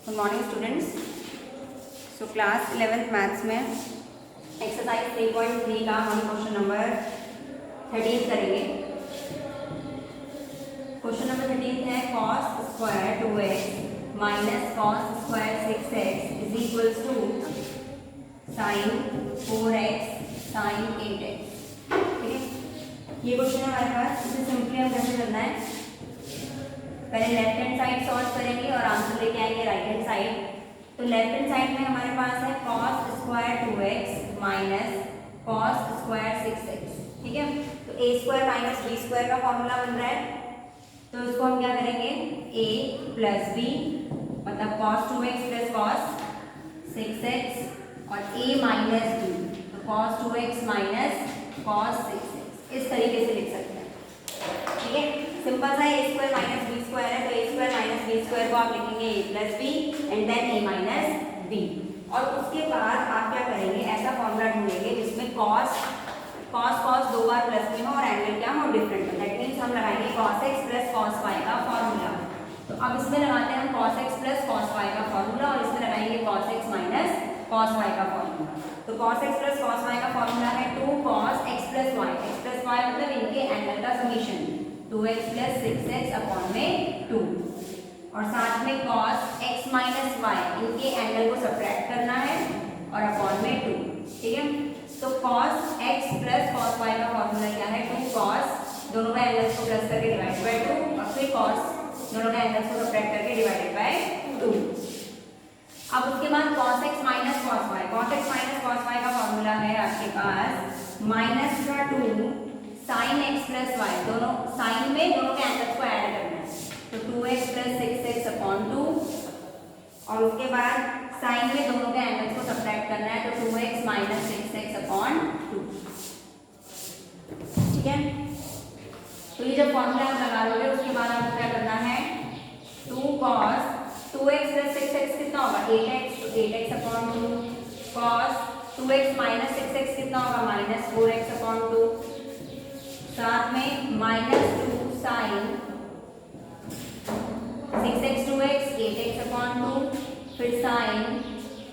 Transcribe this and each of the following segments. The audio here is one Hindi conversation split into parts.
Good morning students. So class 11th maths में एक्सरसाइज 3.3 का हम क्वेश्चन नंबर 13 करेंगे। क्वेश्चन नंबर 13 है cos square 2x minus cos square 6x is equals to sin 4x sin 8x। ठीक है, ये क्वेश्चन है हमारे पास। इसे सिंपली हम कैसे करना है, पहले लेफ्ट हैंड साइड सॉल्व करेंगे और आंसर लेके आएंगे राइट हैंड साइड। तो लेफ्ट हैंड साइड में हमारे पास है cos square 2x minus cos square 6x। ठीक है, तो a square minus b square का फॉर्मूला बन रहा है। तो इसको हम क्या करेंगे, a प्लस b मतलब cos 2x plus cos 6x और a माइनस b तो cos 2x minus cos 6x इस तरीके से लिख सकते हैं। ठीक है, सिंपल सा a square minus b square है, तो a square minus b square को आप लिखेंगे a plus b and then a minus b। और उसके बाद आप क्या करेंगे, ऐसा फॉर्मूला ढूंढेंगे जिसमें cos दो बार प्लस में हो और एंगल क्या हो, डिफरेंट हो। दैट मीन्स हम लगाएंगे cos x plus cos y का फॉर्मूला। तो अब इसमें लगाते हैं हम cos x plus cos y का फॉर्मूला और इसमें लगाएंगे cos x minus cos y का फॉर्मूला। तो cos x plus cos y का फॉर्मूला है 2 cos x plus y। x plus y मतलब इनके एंगल का summation 2x plus 6x upon में 2 और साथ में cos x माइनस y इनके एंगल को सब्ट्रैक्ट करना है और अपॉन में 2। ठीक है, तो cos x plus cos y का फॉर्मूला क्या है, 2 cos दोनों का एंगल्स को प्लस करके डिवाइड बाय 2 और फिर cos दोनों का एंगल्स को सब्ट्रैक्ट करके डिवाइडेड बाय 2। अब उसके बाद cos x minus cos y। cos x minus cos y का फॉर्मूला है आपके पास माइनस का 2 sin x प्लस y। दोनों साइन में दोनों के एंगल्स को ऐड करना है, तो 2x प्लस 6x अपॉन 2 और उसके बाद साइन में दोनों के एंगल्स को सब्ट्रैक्ट करना है, तो 2x माइनस 6x अपॉन 2। ठीक है, तो ये जब फॉर्मूला आप लगा लोगे उसके बाद आपको क्या करना है, 2 cos 2x प्लस 6x कितना होगा 8x, तो 8x upon 2 cos 2x minus 6x कितना होगा माइनस 4x अपॉन 2 साथ में minus 2 sign 6x 2x 8x upon 2 फिर sine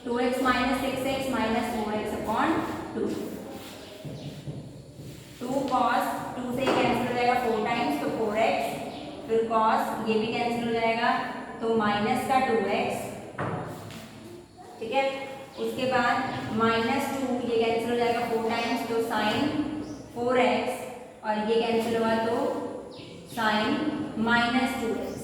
2x minus 6x minus 4x upon 2। 2 cos 2 से कैंसिल हो जाएगा 4 टाइम्स तो 4x फिर cos ये भी कैंसिल हो जाएगा तो माइनस का 2x। ठीक है, उसके बाद माइनस 2 ये कैंसिल हो जाएगा 4 टाइम्स तो साइन 4x और ये कैंसिल हुआ तो साइन माइनस 2x।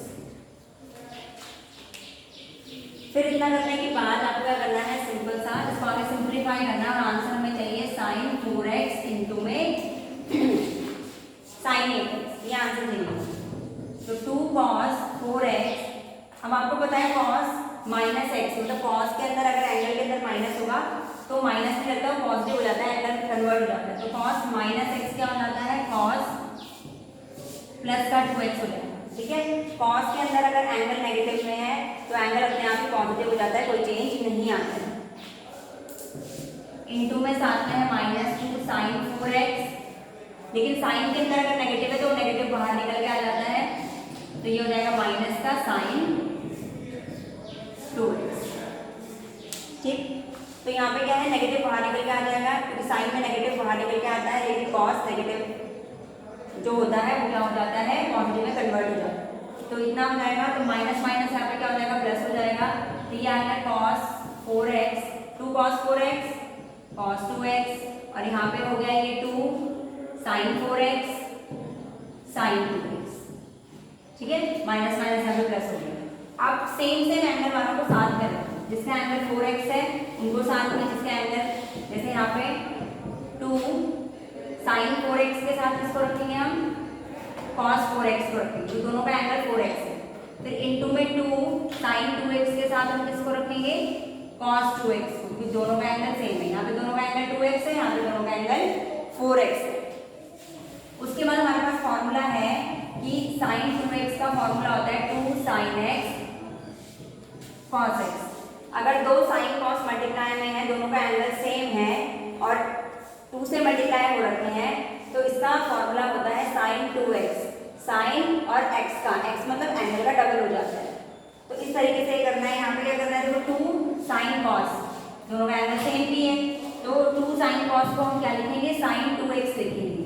फिर इतना करने के बाद आपको क्या करना है, सिंपल सा इसको आगे सिंप्लीफाई करना और आंसर हमें चाहिए साइन 4x इंटू में साइन 8x, ये आंसर चाहिए। तो 2 cos 4x। अब आपको पता है cos माइनस x मतलब cos के अंदर अगर एंगल के अंदर माइनस होगा तो माइनस नहीं लगता, वो पॉजिटिव हो जाता है, एंगल कन्वर्ट हो जाता है। तो cos माइनस x क्या हो जाता है, cos प्लस का 2x हो जाता है। ठीक है, cos के अंदर अगर एंगल नेगेटिव में है तो एंगल अपने आप ही पॉजिटिव हो जाता है, कोई चेंज नहीं आता है। इंटू में साथ में है माइनस 2 साइन 4x, लेकिन साइन के अंदर अगर नेगेटिव है तो नेगेटिव बाहर निकल के आ जाता है, तो ये हो जाएगा माइनस का साइन 2x। ठीक, तो यहाँ पे क्या है, नेगेटिव बाहर निकल के आ जाएगा क्योंकि साइन में नेगेटिव बाहर निकल के आता है, लेकिन cos नेगेटिव जो होता है वो क्या हो जाता है, पॉजिटिव में कन्वर्ट हो जाता है। तो इतना हो जाएगा, तो माइनस माइनस यहाँ पे क्या हो जाएगा, प्लस हो जाएगा। तो ये आएगा cos 4x 2 cos 4x cos 2x और यहाँ पे हो गया ये 2 sin 4x sin 2x। ठीक है, माइनस माइनस यहाँ पे प्लस हो गया। अब सेम एंगल वालों को साथ में रखें, जिसका एंगल 4x है उनको साथ में, जिसका एंगल जैसे यहाँ पे 2 sin 4x के साथ इसको रखेंगे हम cos 4x को रखेंगे, तो दोनों का एंगल 4x है। फिर इनटू में 2 sin 2x के साथ हम किसको रखेंगे, cos 2x को, क्योंकि दोनों का एंगल सेम है। यहाँ पे दोनों का एंगल 2x है, यहाँ पे दोनों का एंगल 4x है। उसके बाद हमारे पास फॉर्मूला है कि sin 2x का फॉर्मूला होता है 2 sin x cos x। अगर दो साइन cos मल्टीप्लाई में है, दोनों का एंगल सेम है और 2 से मल्टीप्लाई हो रखे हैं, तो इसका फॉर्मूला होता है sin 2x। साइन और x का, x मतलब एंगल का डबल हो जाता है, तो इस तरीके से करना है। यहाँ पे क्या करना है, देखो 2 साइन कॉस, दोनों का एंगल सेम भी है, तो 2 साइन कॉस को हम क्या लिखेंगे, साइन 2x लिखेंगे।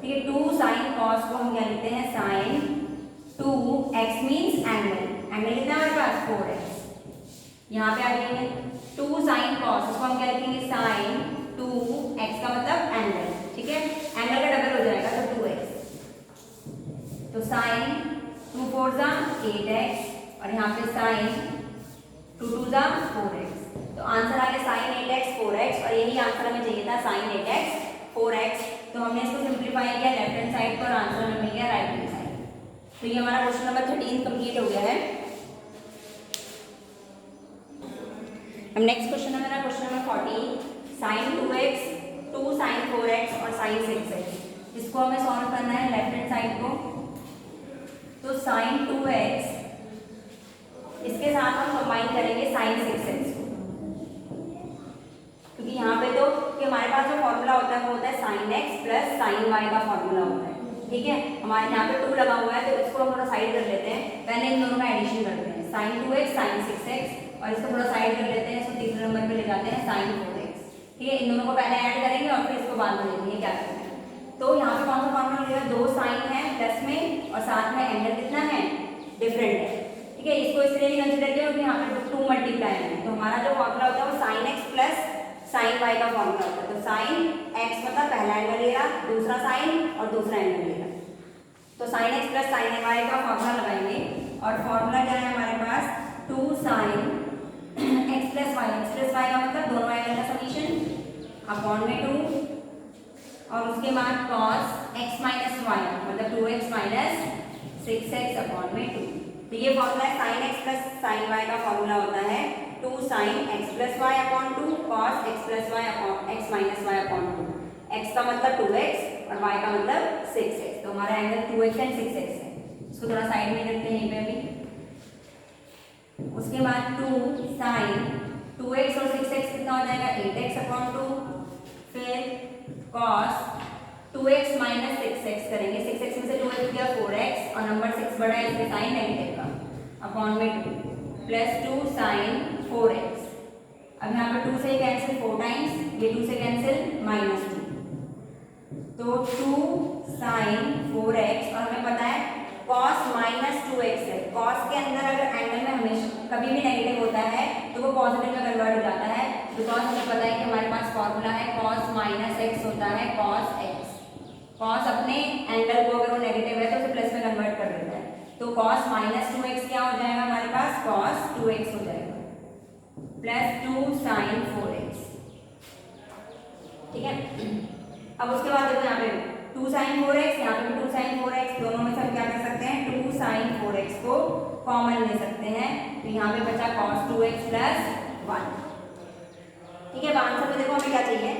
ठीक है, 2 साइन कॉस को हम क्या लिखते हैं, sign 2x means angle, angle कितना हमारे पास 4x। यहाँ पे आ जाएंगे 2 साइन कॉस, इसको हम क्या लिखेंगे, साइन 2x का मतलब एंगल। ठीक है, एंगल का डबल हो जाएगा तो 2x, तो साइन 2 4 जा 8x और यहाँ पे साइन 2 2 जा 4x, तो आंसर आ गया साइन 8x 4x, और यही आंसर हमें चाहिए था साइन 8x 4x। तो हमने इसको सिंप्लीफाई किया लेफ्ट हैंड साइड पर, आंसर हमें मिल गया राइट हैंड साइड। तो ये हमारा क्वेश्चन नंबर 13 कंप्लीट हो गया है। अब नेक्स्ट क्वेश्चन है मेरा question number 14, sign 2x 2 sign 4x और साइन 6x। इसको हमें सॉल्व करना है लेफ्ट हैंड साइड को, तो साइन 2x इसके साथ हम कंबाइन करेंगे साइन 6x को, क्योंकि यहाँ पे तो कि हमारे पास जो फॉर्मूला होता है वो होता है sine x plus sine y का फॉर्मूला होता है। ठीक है, हमारे यहाँ पे 2 लगा हुआ है, तो इसको हम थोड़ा साइड कर लेते हैं, पहले इन दोनों का एडिशन करते हैं, साइन 2x साइन 6x, और इसको थोड़ा साइड कर लेते हैं, इसको तीसरे नंबर पे ले जाते हैं साइन 4x। ठीक है, इन दोनों को पहले ऐड करेंगे और फिर इसको बाद में लेंगे, क्या करना है। तो यहाँ पे कौन सा फॉर्मूला मिलेगा, 2 साइन है प्लस में और साथ में एंगल कितना है, डिफरेंट है। ठीक है, इसको इसलिए नहीं कंसिडर किया क्योंकि यहाँ पे 2 मल्टीप्लाई है, तो हमारा जो फॉर्मूला होता है वो sine x plus sine y का फॉर्मूला होता है। तो साइन x मतलब पहला एंगल ले रहा, दूसरा साइन और दूसरा एंगल ले रहा, तो sine x plus sine y का फॉर्मूला लगाएंगे, और फॉर्मूला क्या है हमारे पास, 2 साइन x प्लस y का मतलब दोनों एंगल का समीशन अपॉन में 2, और उसके बाद cos x माइनस y मतलब 2x माइनस 6x अपॉन में 2। तो ये फॉर्मूला है sine x plus sine y का फॉर्मूला होता है 2 sine x plus y upon 2 cos x plus y upon x minus y upon 2। x का मतलब 2x और y का मतलब 6x, तो हमारा एंगल 2x एंड 6x है। इसको थोड़ा साइड में करते हैं यहीं पे अभी। उसके बाद 2 साइन 2x और 6x कितना हो जाएगा, 8x अपॉन 2, फिर cos 2x माइनस 6x करेंगे, 6x में से 2x गया 4x, और नंबर 6 बड़ा है इसलिए साइन नेगेटिव का, अपॉन में 2 प्लस 2 साइन 4x। अब यहाँ पर 2 से कैंसिल 4 टाइम्स, ये 2 से कैंसिल माइनस 2, तो 2 साइन 4x, और हमें पता है cos माइनस 2x है, cos के अंदर अगर एंगल में हमेशा कभी भी नेगेटिव होता है तो वो पॉजिटिव में कन्वर्ट हो जाता है, बिकॉज हमें पता है कि हमारे पास फॉर्मूला है cos माइनस x होता है cos x। cos अपने एंगल को अगर वो नेगेटिव है तो उसे प्लस में कन्वर्ट कर देता है, तो cos माइनस 2x क्या हो जाएगा हमारे पास, cos 2x हो जाएगा, प्लस 2 साइन 4x। ठीक है, अब उसके बाद देखो यहाँ पे 2 साइन 4x, यहाँ पे भी 2 साइन 4x, दोनों में से हम क्या कर सकते हैं, 2 साइन 4x को कॉमन ले सकते हैं, तो यहाँ पे बचा cos 2x प्लस 1। ठीक है, आंसर में देखो हमें क्या चाहिए,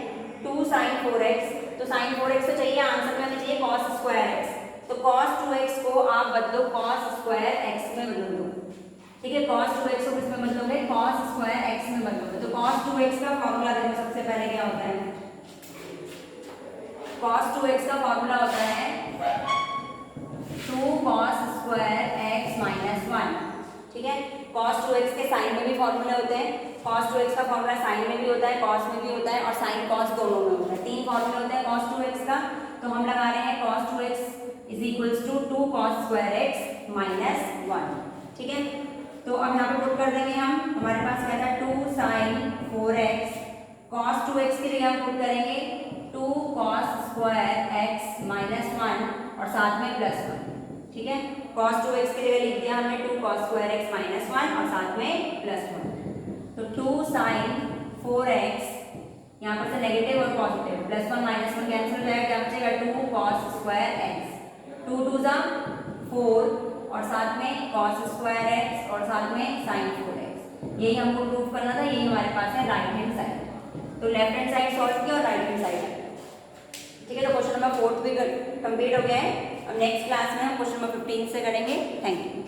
2 साइन 4x, तो साइन 4x तो चाहिए, आंसर में हमें चाहिए cos स्क्वायर x, तो cos 2x को आप बदलो cos स्क्वायर x में बदल दो। ठीक है, cos 2x को किसमें बदलोगे, cos स्क्वायर x में बदलोगे, तो cos 2x का फॉर्मूला देखो सबसे पहले क्या होता है, cos 2x का फॉर्मूला होता है 2 cos स्क्वायर x माइनस 1। ठीक है, cos 2x के साइन में भी फॉर्मूले होते हैं, cos 2x का फॉर्मूला साइन में भी होता है, cos में भी होता है, और साइन cos दोनों में होता है, 3 फॉर्मूले होते हैं cos 2x का। तो हम लगा रहे हैं cos 2x is equals to 2 cos square x minus 1। ठीक है, तो अब यहाँ पे पुट कर देंगे हम, हमारे पास क्या था 2 साइन 4x, cos 2x के लिए हम पुट करेंगे 2 cos स्क्वायर x माइनस 1 और साथ में प्लस 1। ठीक है, cos 2x के लिए लिख दिया हमने 2 cos स्क्वायर x माइनस 1 और साथ में प्लस 1, तो 2 साइन 4x, यहाँ पर से नेगेटिव और पॉजिटिव, प्लस 1 माइनस 1 कैंसिल हो जाएगा, क्या बचेगा 2 cos स्क्वायर x, 2 2 जा 4 और साथ में cos स्क्वायर x और साथ में sin 4x। यही हमको प्रूव करना था, यही हमारे पास है राइट हैंड साइड, तो लेफ्ट हैंड साइड सॉल्व किया और राइट हैंड साइड। ठीक है, तो क्वेश्चन नंबर 4 भी कंप्लीट हो गया है। अब नेक्स्ट क्लास में हम क्वेश्चन नंबर 15 से करेंगे। Thank you.